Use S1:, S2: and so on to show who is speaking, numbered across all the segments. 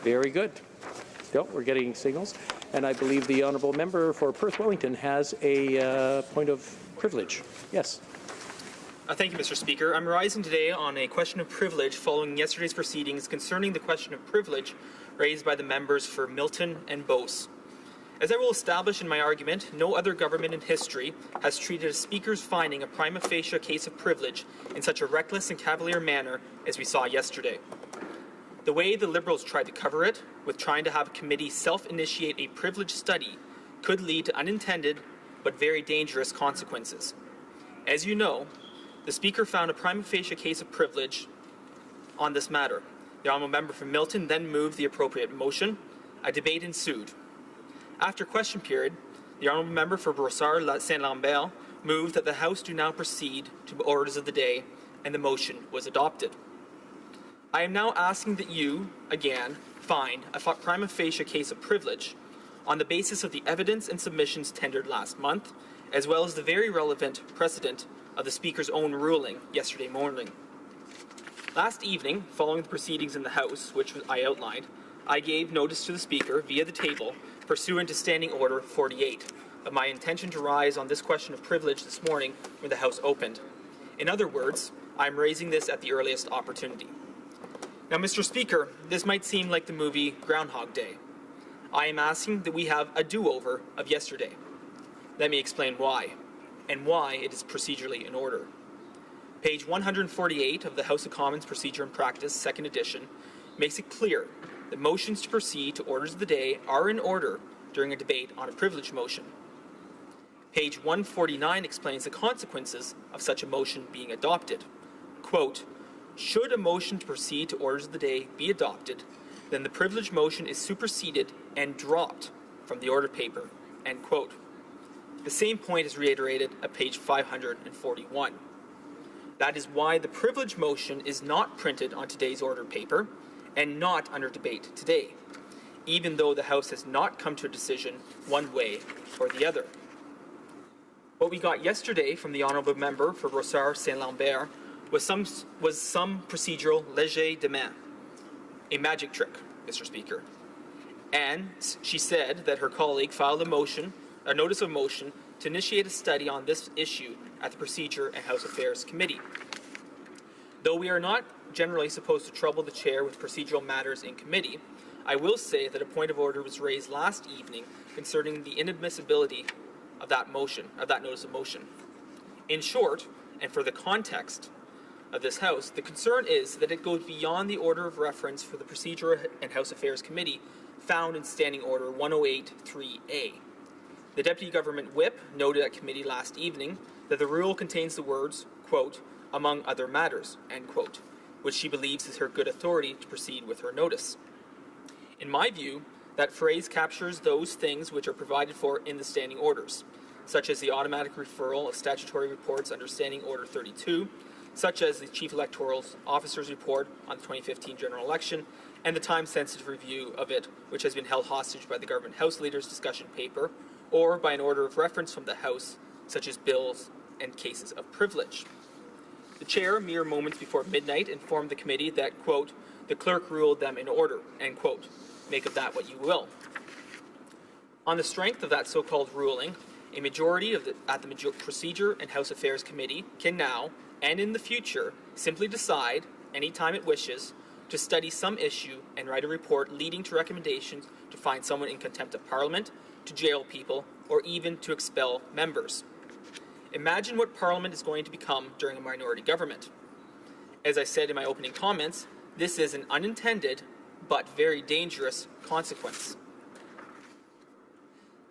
S1: Very good. No, we're getting signals. And I believe the honourable member for Perth Wellington has a point of privilege. Yes.
S2: Thank you, Mr. Speaker. I'm rising today on a question of privilege following yesterday's proceedings concerning the question of privilege raised by the members for Milton and Beauce. As I will establish in my argument, no other government in history has treated a Speaker's finding a prima facie case of privilege in such a reckless and cavalier manner as we saw yesterday. The way the Liberals tried to cover it, with trying to have a committee self-initiate a privilege study, could lead to unintended but very dangerous consequences. As you know, the Speaker found a prima facie case of privilege on this matter. The honourable member for Milton then moved the appropriate motion. A debate ensued. After question period, the honourable member for Brossard-Saint-Lambert moved that the House do now proceed to orders of the day, and the motion was adopted. I am now asking that you, again, find a prima facie case of privilege on the basis of the evidence and submissions tendered last month, as well as the very relevant precedent of the Speaker's own ruling yesterday morning. Last evening, following the proceedings in the House, which I outlined, I gave notice to the Speaker via the table, pursuant to Standing Order 48, of my intention to rise on this question of privilege this morning when the House opened. In other words, I am raising this at the earliest opportunity. Now, Mr. Speaker, this might seem like the movie Groundhog Day. I am asking that we have a do-over of yesterday. Let me explain why, and why it is procedurally in order. Page 148 of the House of Commons Procedure and Practice, 2nd edition, makes it clear that motions to proceed to orders of the day are in order during a debate on a privilege motion. Page 149 explains the consequences of such a motion being adopted. Quote, should a motion to proceed to orders of the day be adopted, then the privilege motion is superseded and dropped from the order paper, end quote. The same point is reiterated at page 541. That is why the privilege motion is not printed on today's order paper and not under debate today, even though the House has not come to a decision one way or the other. What we got yesterday from the honourable member for Brossard-Saint-Lambert was some procedural legerdemain, a magic trick, Mr. Speaker. And she said that her colleague filed a notice of motion to initiate a study on this issue at the Procedure and House Affairs Committee. Though we are not generally supposed to trouble the chair with procedural matters in committee, I will say that a point of order was raised last evening concerning the inadmissibility of that notice of motion. In short, and for the context of this House, the concern is that it goes beyond the order of reference for the Procedure and House Affairs Committee found in Standing Order 108.3a. The Deputy Government Whip noted at committee last evening that the rule contains the words, quote, among other matters, end quote, which she believes is her good authority to proceed with her notice. In my view, that phrase captures those things which are provided for in the standing orders, such as the automatic referral of statutory reports under Standing Order 32, such as the Chief Electoral Officer's report on the 2015 general election, and the time-sensitive review of it, which has been held hostage by the Government House Leader's discussion paper, or by an order of reference from the House, such as bills and cases of privilege. The Chair, mere moments before midnight, informed the committee that, quote, the clerk ruled them in order, end quote. Make of that what you will. On the strength of that so-called ruling, a majority at the Procedure and House Affairs Committee can now, and in the future, simply decide, any time it wishes, to study some issue and write a report leading to recommendations to find someone in contempt of Parliament, to jail people, or even to expel members. Imagine what Parliament is going to become during a minority government. As I said in my opening comments, this is an unintended but very dangerous consequence.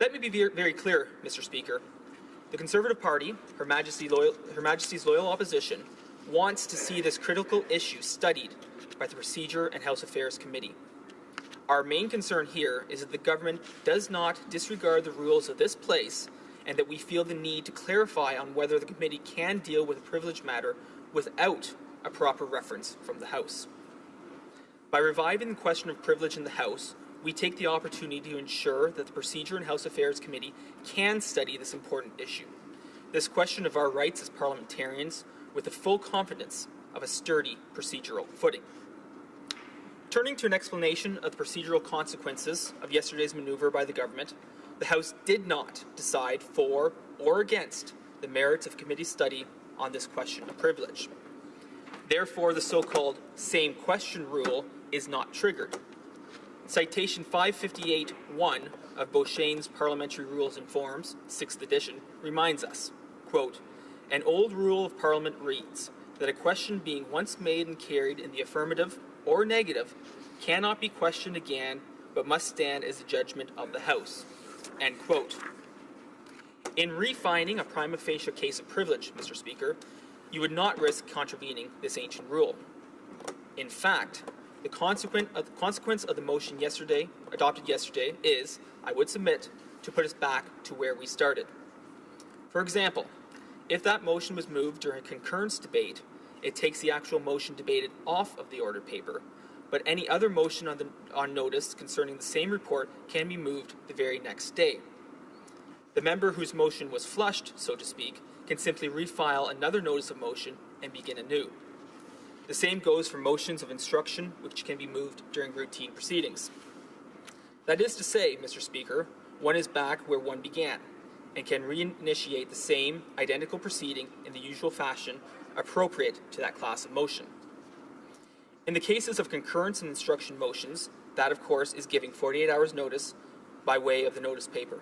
S2: Let me be very clear, Mr. Speaker. The Conservative Party, Her Majesty's loyal opposition, wants to see this critical issue studied by the Procedure and House Affairs Committee. Our main concern here is that the government does not disregard the rules of this place, and that we feel the need to clarify on whether the committee can deal with a privilege matter without a proper reference from the House. By reviving the question of privilege in the House, we take the opportunity to ensure that the Procedure and House Affairs Committee can study this important issue, this question of our rights as parliamentarians, with the full confidence of a sturdy procedural footing. Turning to an explanation of the procedural consequences of yesterday's maneuver by the government, the House did not decide for or against the merits of committee study on this question of privilege. Therefore, the so-called same question rule is not triggered. Citation 558.1 of Beauchene's Parliamentary Rules and Forms, 6th edition, reminds us, quote, "An old rule of Parliament reads that a question being once made and carried in the affirmative or negative cannot be questioned again, but must stand as the judgment of the House." End quote. In refining a prima facie case of privilege, Mr. Speaker, you would not risk contravening this ancient rule. In fact, the consequence of the motion adopted yesterday is, I would submit, to put us back to where we started. For example, if that motion was moved during a concurrence debate, it takes the actual motion debated off of the ordered paper, but any other motion on notice concerning the same report can be moved the very next day. The member whose motion was flushed, so to speak, can simply refile another notice of motion and begin anew. The same goes for motions of instruction which can be moved during routine proceedings. That is to say, Mr. Speaker, one is back where one began and can reinitiate the same identical proceeding in the usual fashion appropriate to that class of motion. In the cases of concurrence and instruction motions, that of course is giving 48 hours notice by way of the notice paper.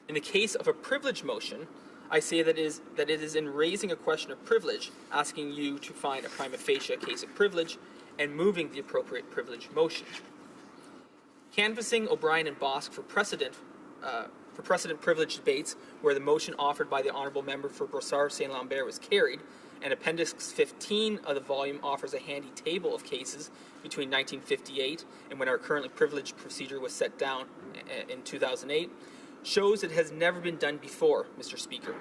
S2: In the case of a privilege motion, I say that it is in raising a question of privilege, asking you to find a prima facie case of privilege, and moving the appropriate privilege motion. Canvassing O'Brien and Bosk for precedent privilege debates where the motion offered by the honourable member for Brossard-Saint-Lambert was carried, and Appendix 15 of the volume offers a handy table of cases between 1958 and when our currently privileged procedure was set down in 2008, shows it has never been done before, Mr. Speaker.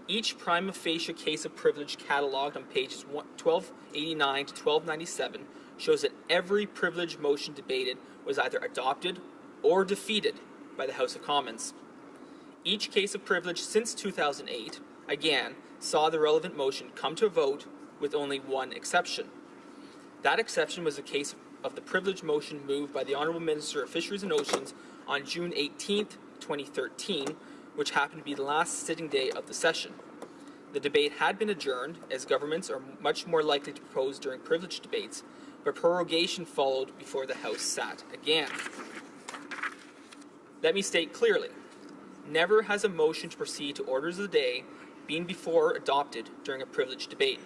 S2: Each prima facie case of privilege catalogued on pages 1289 to 1297 shows that every privilege motion debated was either adopted or defeated by the House of Commons. Each case of privilege since 2008, again, saw the relevant motion come to a vote with only one exception. That exception was the case of the privilege motion moved by the Honourable Minister of Fisheries and Oceans on June 18th, 2013, which happened to be the last sitting day of the session. The debate had been adjourned, as governments are much more likely to propose during privilege debates, but prorogation followed before the House sat again. Let me state clearly, never has a motion to proceed to orders of the day been before adopted during a privilege debate.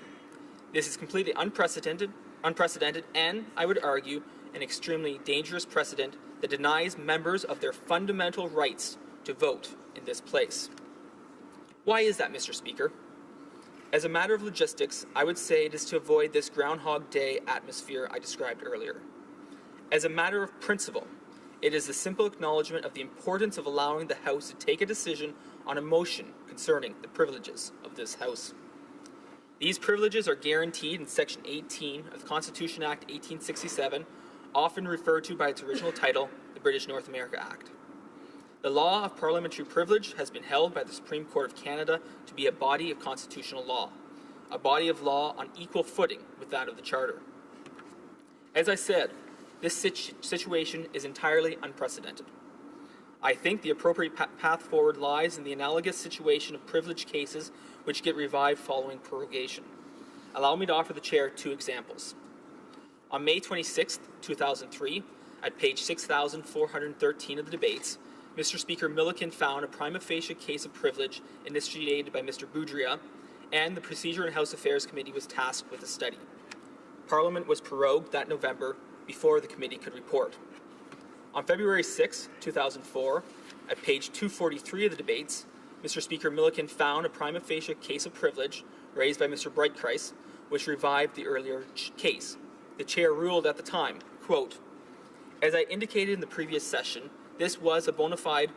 S2: This is completely unprecedented, and, I would argue, an extremely dangerous precedent that denies members of their fundamental rights to vote in this place. Why is that, Mr. Speaker? As a matter of logistics, I would say it is to avoid this Groundhog Day atmosphere I described earlier. As a matter of principle, it is the simple acknowledgement of the importance of allowing the House to take a decision on a motion concerning the privileges of this House. These privileges are guaranteed in Section 18 of the Constitution Act 1867, often referred to by its original title, the British North America Act. The law of parliamentary privilege has been held by the Supreme Court of Canada to be a body of constitutional law, a body of law on equal footing with that of the Charter. As I said, this situation is entirely unprecedented. I think the appropriate path forward lies in the analogous situation of privilege cases which get revived following prorogation. Allow me to offer the Chair two examples. On May 26, 2003, at page 6,413 of the debates, Mr. Speaker Milliken found a prima facie case of privilege initiated by Mr. Boudria, and the Procedure and House Affairs Committee was tasked with a study. Parliament was prorogued that November before the committee could report. On February 6, 2004, at page 243 of the debates, Mr. Speaker Milliken found a prima facie case of privilege raised by Mr. Breitkreis, which revived the earlier case. The Chair ruled at the time, quote, "As I indicated in the previous session, this was a bona fide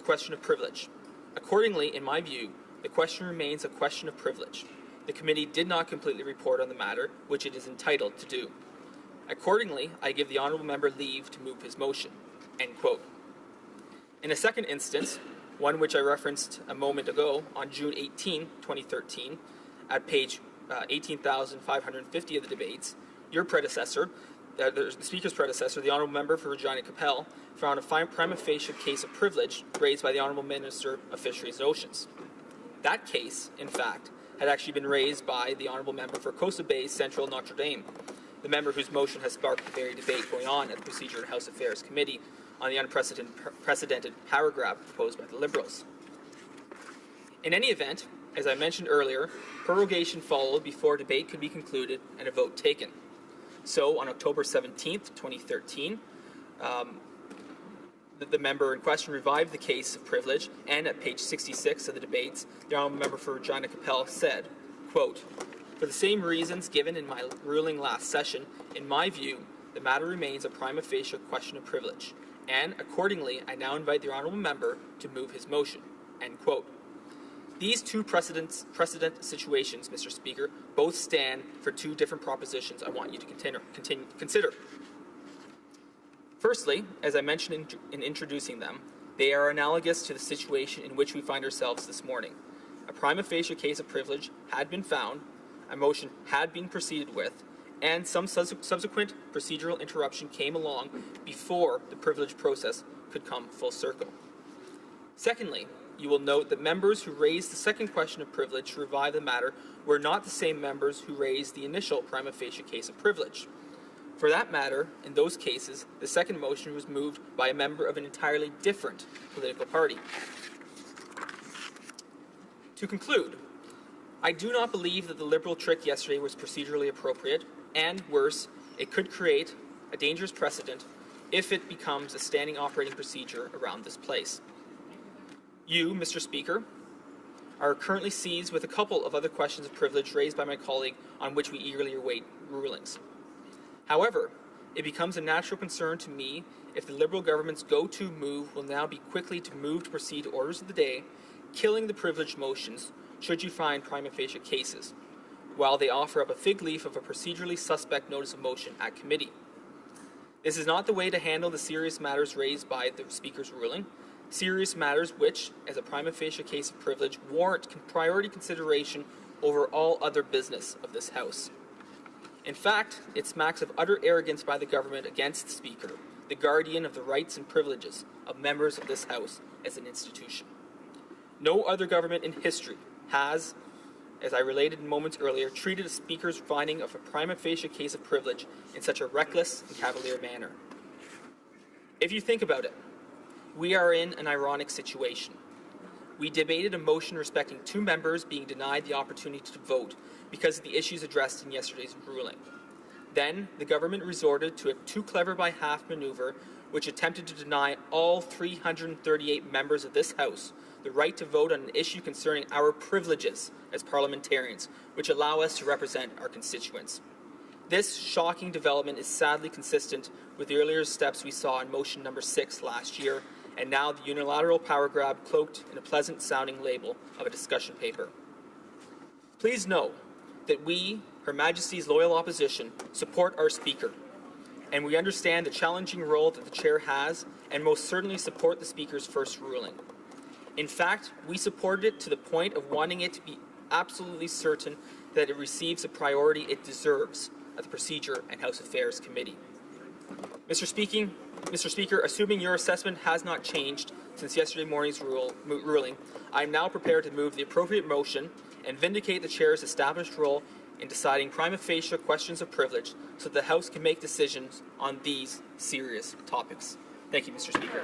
S2: question of privilege. Accordingly, in my view, the question remains a question of privilege. The committee did not completely report on the matter, which it is entitled to do. Accordingly, I give the honourable member leave to move his motion." End quote. In a second instance, one which I referenced a moment ago, on June 18, 2013, at page 18,550 of the debates, your predecessor, the Speaker's predecessor, the Honourable Member for Regina Capel, found a prima facie case of privilege raised by the Honourable Minister of Fisheries and Oceans. That case, in fact, had actually been raised by the Honourable Member for Costa Bay Central Notre Dame, the member whose motion has sparked the very debate going on at the Procedure and House Affairs Committee on the unprecedented power grab proposed by the Liberals. In any event, as I mentioned earlier, prorogation followed before debate could be concluded and a vote taken. So, on October 17th, 2013, the member in question revived the case of privilege, and at page 66 of the debates, the Honourable Member for Regina Capel said, quote, "For the same reasons given in my ruling last session, in my view, the matter remains a prima facie question of privilege, and accordingly, I now invite the Honourable Member to move his motion." End quote. These two precedent situations, Mr. Speaker, both stand for two different propositions I want you to consider. Firstly, as I mentioned in introducing them, they are analogous to the situation in which we find ourselves this morning. A prima facie case of privilege had been found, a motion had been proceeded with, and some subsequent procedural interruption came along before the privilege process could come full circle. Secondly, you will note that members who raised the second question of privilege to revive the matter were not the same members who raised the initial prima facie case of privilege. For that matter, in those cases, the second motion was moved by a member of an entirely different political party. To conclude, I do not believe that the Liberal trick yesterday was procedurally appropriate, and worse, it could create a dangerous precedent if it becomes a standing operating procedure around this place. You, Mr. Speaker, are currently seized with a couple of other questions of privilege raised by my colleague on which we eagerly await rulings. However, it becomes a natural concern to me if the Liberal government's go-to move will now be quickly to move to proceed to orders of the day, killing the privilege motions should you find prima facie cases, while they offer up a fig leaf of a procedurally suspect notice of motion at committee. This is not the way to handle the serious matters raised by the Speaker's ruling, serious matters which, as a prima facie case of privilege, warrant priority consideration over all other business of this House. In fact, it smacks of utter arrogance by the government against the Speaker, the guardian of the rights and privileges of members of this House as an institution. No other government in history has, as I related moments earlier, treated a Speaker's finding of a prima facie case of privilege in such a reckless and cavalier manner. If you think about it, we are in an ironic situation. We debated a motion respecting two members being denied the opportunity to vote because of the issues addressed in yesterday's ruling. Then, the government resorted to a too-clever-by-half maneuver which attempted to deny all 338 members of this House the right to vote on an issue concerning our privileges as parliamentarians, which allow us to represent our constituents. This shocking development is sadly consistent with the earlier steps we saw in motion number 6 last year, and now the unilateral power grab cloaked in a pleasant-sounding label of a discussion paper. Please know that we, Her Majesty's loyal opposition, support our Speaker, and we understand the challenging role that the Chair has, and most certainly support the Speaker's first ruling. In fact, we supported it to the point of wanting it to be absolutely certain that it receives the priority it deserves at the Procedure and House Affairs Committee. Mr. Speaker, assuming your assessment has not changed since yesterday morning's ruling, I am now prepared to move the appropriate motion and vindicate the Chair's established role in deciding prima facie questions of privilege so that the House can make decisions on these serious topics. Thank you, Mr. Speaker.